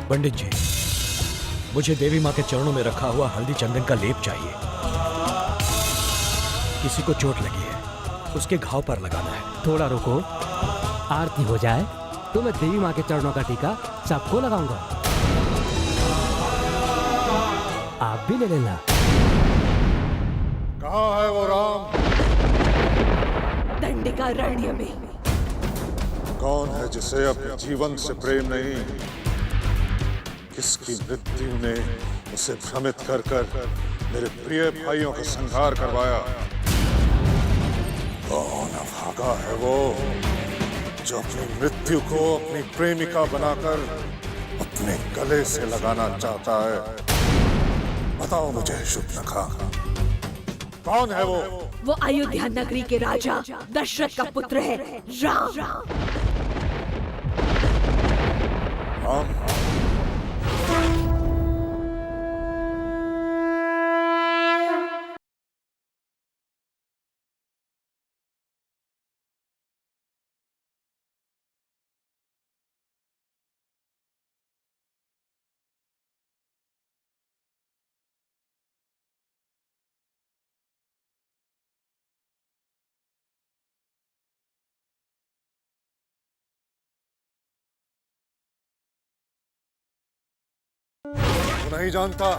पंडित जी, मुझे देवी माँ के चरणों में रखा हुआ हल्दी चंदन का लेप चाहिए। किसी को चोट लगी है, उसके घाव पर लगाना है। थोड़ा रुको, आरती हो जाए तो मैं देवी माँ के चरणों का टीका सबको लगाऊंगा। आप भी ले लेना। कहाँ है वो राम? दंडिकारण्य में। कौन है जिसे अपने जीवन से प्रेम नहीं? किसकी मृत्यु ने उसे भ्रमित कर कर मेरे प्रिय भाइयों का संहार करवाया? कौन अभागा है वो जो अपनी मृत्यु को अपनी प्रेमिका बनाकर अपने गले से लगाना चाहता है? बताओ मुझे शुभनखा, कौन है वो? वो अयोध्या नगरी के राजा दशरथ का पुत्र है, राम। राम? तू नहीं जानता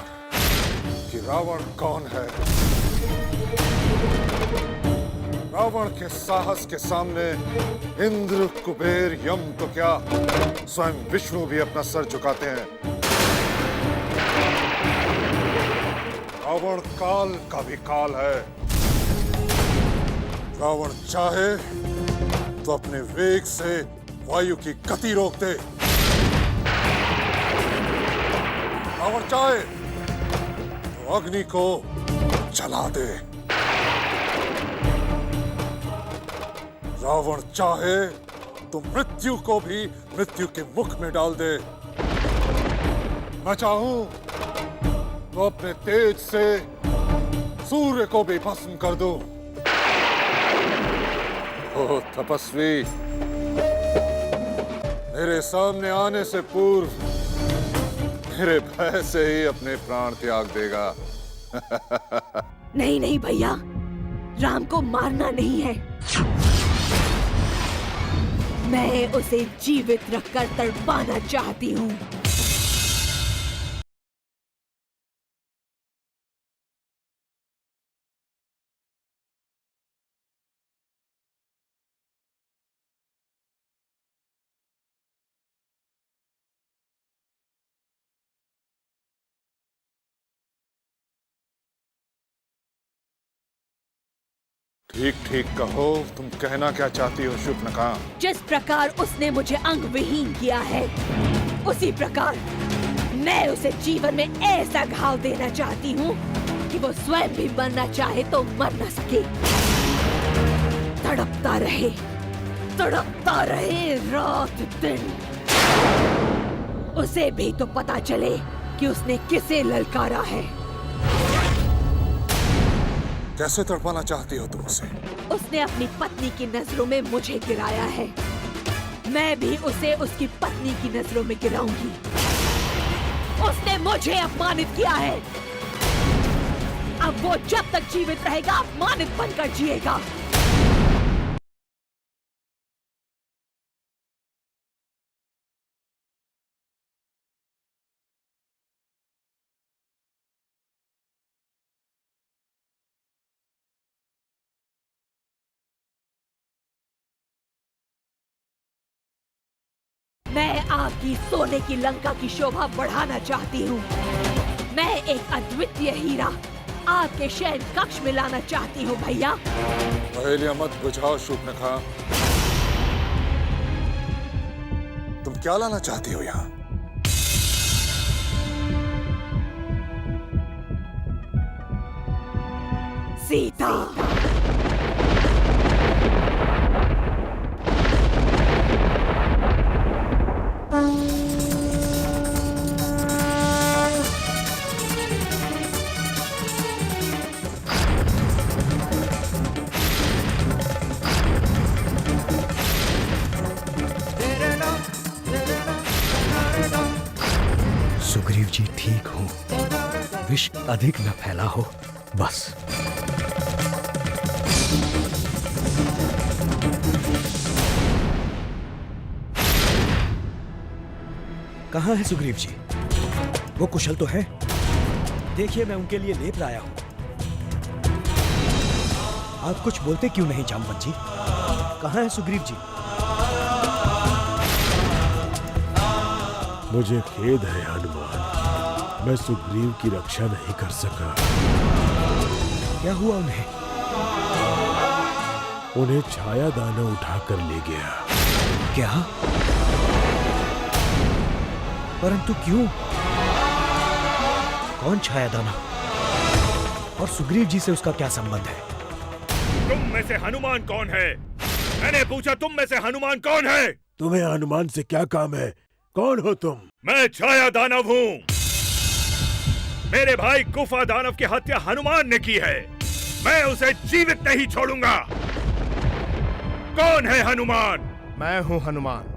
कि रावण कौन है? रावण के साहस के सामने इंद्र, कुबेर, यम तो क्या, स्वयं विष्णु भी अपना सर झुकाते हैं। रावण काल का भी काल है। रावण चाहे तो अपने वेग से वायु की गति रोक दे। रावण चाहे तो अग्नि को जला दे। रावण चाहे तो मृत्यु को भी मृत्यु के मुख में डाल दे। मैं चाहूं तो अपने तेज से सूर्य को भी भस्म कर दूं। ओ तपस्वी, मेरे सामने आने से पूर्व मेरे भय से ही अपने प्राण त्याग देगा। नहीं नहीं भैया, राम को मारना नहीं है। मैं उसे जीवित रखकर तड़पाना चाहती हूँ। ठीक ठीक कहो, तुम कहना क्या चाहती हो शुभनखा? जिस प्रकार उसने मुझे अंग विहीन किया है, उसी प्रकार मैं उसे जीवन में ऐसा घाव देना चाहती हूँ कि वो स्वयं भी मरना चाहे तो मर न सके। तड़पता रहे रात दिन। उसे भी तो पता चले कि उसने किसे ललकारा है। कैसे तड़पाना चाहती हो तुम उसे? उसने अपनी पत्नी की नजरों में मुझे गिराया है, मैं भी उसे उसकी पत्नी की नजरों में गिराऊंगी। उसने मुझे अपमानित किया है, अब वो जब तक जीवित रहेगा अपमानित बनकर जिएगा। मैं आपकी सोने की लंका की शोभा बढ़ाना चाहती हूँ। मैं एक अद्वितीय हीरा आपके शयन कक्ष में लाना चाहती हूँ भैया। पहेलियां मत बुझाओ शुभनखा। तुम क्या लाना चाहती हो यहाँ? सीता। हूं, विष अधिक न फैला हो, बस। कहां है सुग्रीव जी? वो कुशल तो है? देखिए, मैं उनके लिए लेप लाया हूं। आप कुछ बोलते क्यों नहीं जामवंत जी? कहां है सुग्रीव जी? मुझे खेद है हनुमान, मैं सुग्रीव की रक्षा नहीं कर सका। क्या हुआ उन्हें? उन्हें छाया दानव उठाकर ले गया। क्या? परंतु क्यों? कौन छाया दानव? और सुग्रीव जी से उसका क्या संबंध है? तुम में से हनुमान कौन है? मैंने पूछा, तुम में से हनुमान कौन है? तुम्हें हनुमान से क्या काम है? कौन हो तुम? मैं छाया दानव हूँ। मेरे भाई गुफा दानव की हत्या हनुमान ने की है। मैं उसे जीवित नहीं छोड़ूंगा। कौन है हनुमान? मैं हूं हनुमान।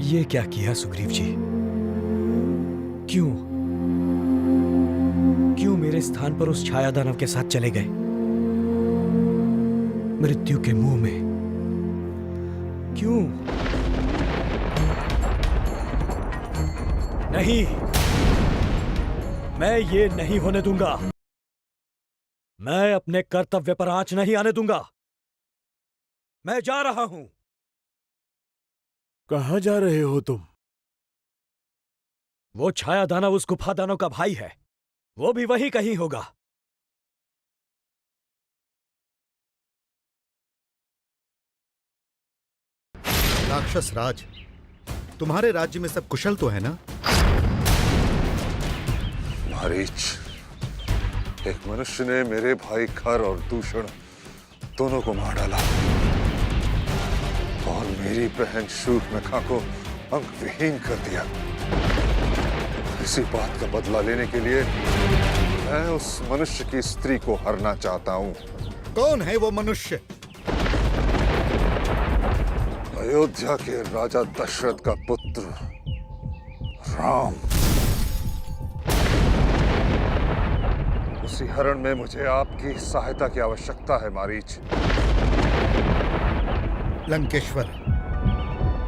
ये क्या किया सुग्रीव जी? क्यों? क्यों मेरे स्थान पर उस छाया दानव के साथ चले गए? मृत्यु के मुंह में क्यों? नहीं, मैं ये नहीं होने दूंगा। मैं अपने कर्तव्य पर आंच नहीं आने दूंगा। मैं जा रहा हूं। कहां जा रहे हो तुम? वो छाया दानव उस गुफा दानव का भाई है। वो भी वही कहीं होगा। राक्षस राज, तुम्हारे राज्य में सब कुशल तो है ना? मारीच, एक मनुष्य ने मेरे भाई खर और दूषण दोनों को मार डाला और मेरी बहन शूर्पणखा को अंग विहीन कर दिया। इसी बात का बदला लेने के लिए मैं उस मनुष्य की स्त्री को हरना चाहता हूं। कौन है वो मनुष्य? अयोध्या के राजा दशरथ का पुत्र राम। उसी हरण में मुझे आपकी सहायता की आवश्यकता है मारीच। लंकेश्वर,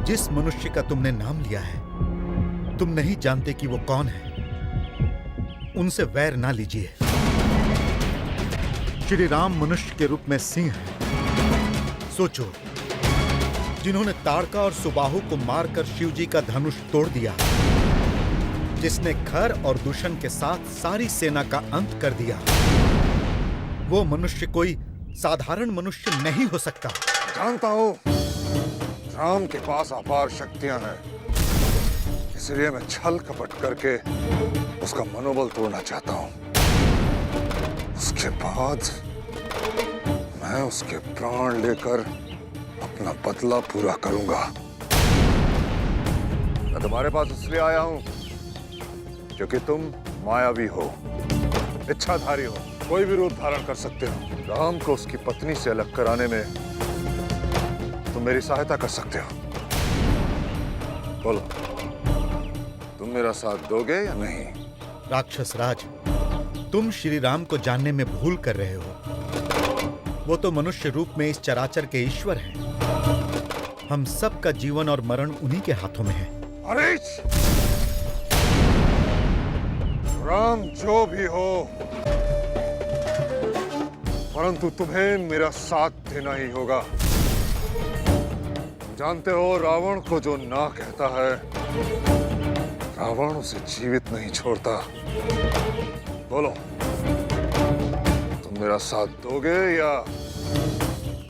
जिस मनुष्य का तुमने नाम लिया है, तुम नहीं जानते कि वो कौन है। उनसे वैर ना लीजिए। श्री राम मनुष्य के रूप में सिंह है। सोचो, जिन्होंने ताड़का और सुबाहु को मारकर शिवजी का धनुष तोड़ दिया, जिसने खर और दूषण के साथ सारी सेना का अंत कर दिया, वो मनुष्य कोई साधारण मनुष्य नहीं हो सकता। जानता हूं, राम के पास अपार शक्तियां हैं, इसलिए मैं छल कपट करके उसका मनोबल तोड़ना चाहता हूं। उसके बाद मैं उसके प्राण लेकर अपना बदला पूरा करूंगा। मैं तुम्हारे पास इसलिए आया हूं क्योंकि तुम मायावी हो, इच्छाधारी हो, कोई भी रूप धारण कर सकते हो। राम को उसकी पत्नी से अलग कराने में तुम मेरी सहायता कर सकते हो। बोलो, तुम मेरा साथ दोगे या नहीं? राक्षस राज, तुम श्री राम को जानने में भूल कर रहे हो। वो तो मनुष्य रूप में इस चराचर के ईश्वर हैं। हम सब का जीवन और मरण उन्हीं के हाथों में है। अरे राम जो भी हो, परंतु तुम्हें मेरा साथ देना ही होगा। जानते हो, रावण को जो ना कहता है, रावण उसे जीवित नहीं छोड़ता। बोलो, तुम मेरा साथ दोगे या?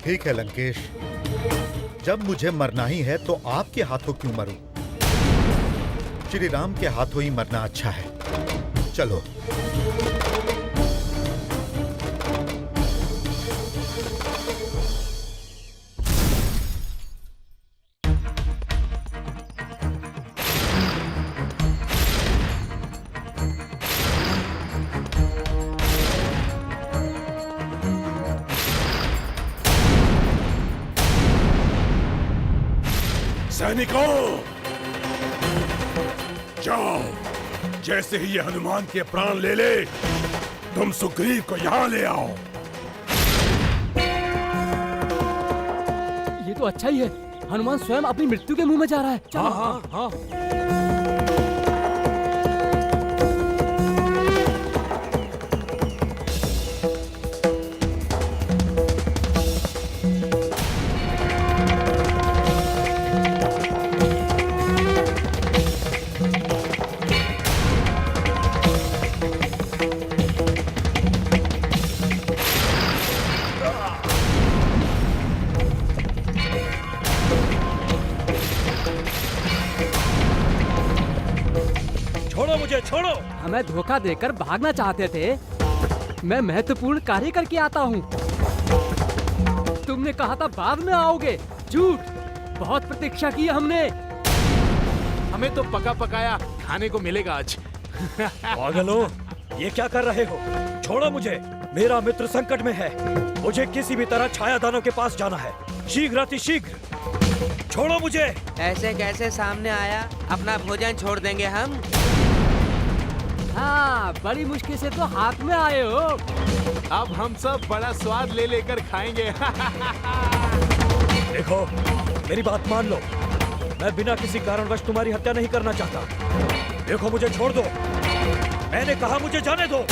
ठीक है लंकेश, जब मुझे मरना ही है तो आपके हाथों क्यों मरूं? श्री राम के हाथों ही मरना अच्छा है। चलो। सैनिकों, जाओ। जैसे ही ये हनुमान के प्राण ले ले, तुम सुग्रीव को यहाँ ले आओ। ये तो अच्छा ही है, हनुमान स्वयं अपनी मृत्यु के मुंह में जा रहा है। चलो। हाँ हाँ हाँ। छोड़ो मुझे, छोड़ो। हमें धोखा देकर भागना चाहते थे। मैं महत्वपूर्ण कार्य करके आता हूँ। तुमने कहा था बाद में आओगे। झूठ। बहुत प्रतीक्षा की हमने। हमें तो पका पकाया खाने को मिलेगा आज। पागलो, ये क्या कर रहे हो? छोड़ो मुझे, मेरा मित्र संकट में है। मुझे किसी भी तरह छायादानों के पास जाना है, शीघ्र अतिशीघ्र। छोड़ो मुझे। ऐसे कैसे सामने आया? अपना भोजन छोड़ देंगे हम। हाँ, बड़ी मुश्किल से तो हाथ में आए हो। अब हम सब बड़ा स्वाद ले लेकर खाएंगे। देखो, मेरी बात मान लो। मैं बिना किसी कारणवश तुम्हारी हत्या नहीं करना चाहता। देखो, मुझे छोड़ दो। मैंने कहा मुझे जाने दो।